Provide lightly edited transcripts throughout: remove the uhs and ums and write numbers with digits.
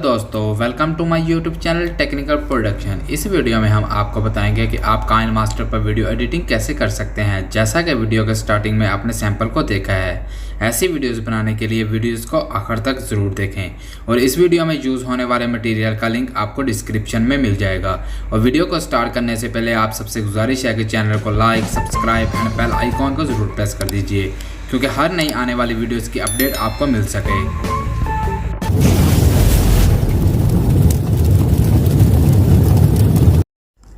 दोस्तों, welcome to my YouTube channel technical production. इस वीडियो में हम आपको बताएंगे कि आप काइनमास्टर पर वीडियो एडिटिंग कैसे कर सकते हैं। जैसा कि वीडियो के स्टार्टिंग में आपने सैंपल को देखा है, ऐसी वीडियोस बनाने के लिए वीडियोस को आखिर तक ज़रूर देखें। और इस वीडियो में यूज़ होने वाले मटेरियल का लिंक आपको डिस्क्रिप्शन में मिल जाएगा। और वीडियो को स्टार्ट करने से पहले आप सबसे गुजारिश है कि चैनल को like, subscribe and bell icon को ज़रूर प्रेस कर दीजिए, क्योंकि हर नई आने वाली वीडियोज़ की अपडेट आपको मिल सके।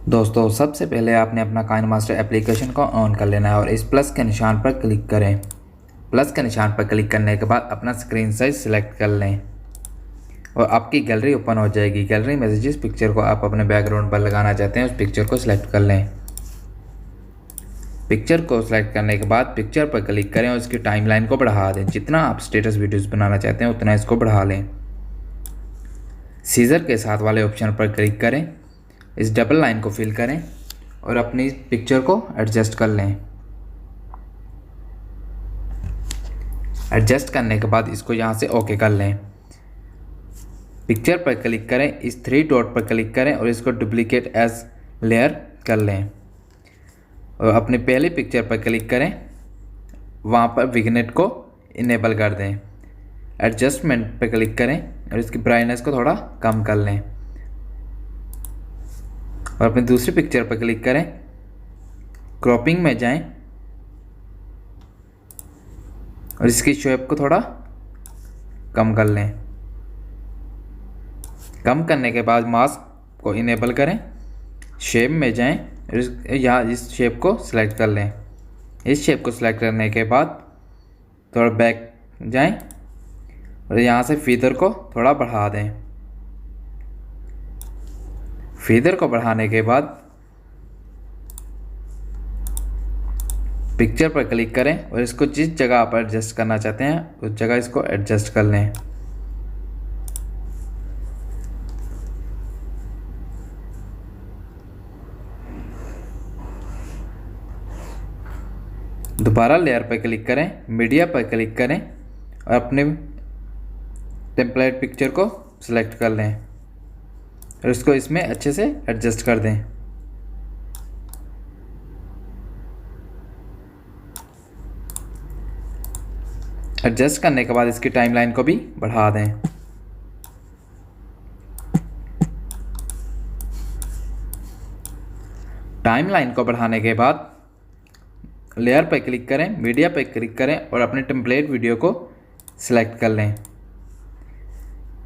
दोस्तों, सबसे पहले आपने अपना काइनमास्टर एप्लीकेशन को ऑन कर लेना है और इस प्लस के निशान पर क्लिक करें। प्लस के निशान पर क्लिक करने के बाद अपना स्क्रीन साइज सिलेक्ट कर लें और आपकी गैलरी ओपन हो जाएगी। गैलरी में से जिस पिक्चर को आप अपने बैकग्राउंड पर लगाना चाहते हैं उस पिक्चर को सिलेक्ट कर लें। पिक्चर को सिलेक्ट करने के बाद पिक्चर पर क्लिक करें और इसकी टाइमलाइन को बढ़ा दें। जितना आप स्टेटस वीडियोज़ बनाना चाहते हैं उतना इसको बढ़ा लें। सीजर के साथ वाले ऑप्शन पर क्लिक करें, इस डबल लाइन को फिल करें और अपनी पिक्चर को एडजस्ट कर लें। एडजस्ट करने के बाद इसको यहाँ से ओके कर लें। पिक्चर पर क्लिक करें, इस 3 डॉट पर क्लिक करें और इसको डुप्लीकेट एज लेयर कर लें और अपनी पहली पिक्चर पर क्लिक करें, वहाँ पर विग्नेट को इनेबल कर दें। एडजस्टमेंट पर क्लिक करें और इसकी ब्राइटनेस को थोड़ा कम कर लें और अपनी दूसरी पिक्चर पर क्लिक करें, क्रॉपिंग में जाएं और इसकी शेप को थोड़ा कम कर लें। कम करने के बाद मास्क को इनेबल करें, शेप में जाएं और यहाँ इस शेप को सिलेक्ट कर लें। इस शेप को सिलेक्ट करने के बाद थोड़ा बैक जाएं और यहाँ से फीदर को थोड़ा बढ़ा दें। फीदर को बढ़ाने के बाद पिक्चर पर क्लिक करें और इसको जिस जगह आप एडजस्ट करना चाहते हैं उस जगह इसको एडजस्ट कर लें। दोबारा लेयर पर क्लिक करें, मीडिया पर क्लिक करें और अपने टेम्पलेट पिक्चर को सिलेक्ट कर लें और इसको इसमें अच्छे से एडजस्ट कर दें। एडजस्ट करने के बाद इसकी टाइमलाइन को भी बढ़ा दें। टाइमलाइन को बढ़ाने के बाद लेयर पर क्लिक करें, मीडिया पर क्लिक करें और अपने टेम्पलेट वीडियो को सिलेक्ट कर लें।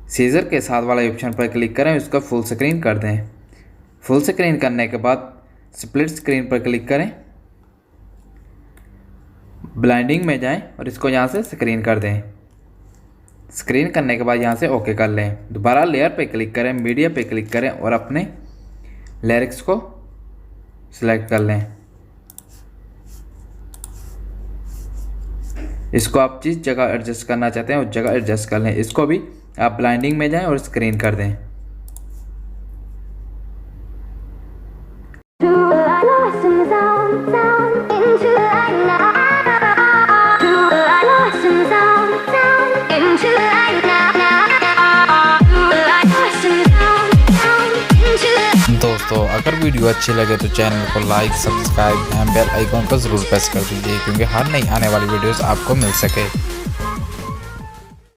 सीजर के साथ वाले ऑप्शन पर क्लिक करें, उसको फुल स्क्रीन कर दें। फुल स्क्रीन करने के बाद स्प्लिट स्क्रीन पर क्लिक करें, ब्लाइंडिंग में जाएं और इसको यहाँ से स्क्रीन कर दें। स्क्रीन करने के बाद यहाँ से ओके कर लें। दोबारा लेयर पे क्लिक करें, मीडिया पे क्लिक करें और अपने लिरिक्स को सिलेक्ट कर लें। इसको आप जिस जगह एडजस्ट करना चाहते हैं उस जगह एडजस्ट कर लें। इसको भी आप ब्लाइंडिंग में जाएं और स्क्रीन कर दें। दोस्तों, अगर वीडियो अच्छी लगे तो चैनल को like, subscribe and bell icon को ज़रूर प्रेस कर दीजिए, क्योंकि हर नई आने वाली वीडियोस आपको मिल सके।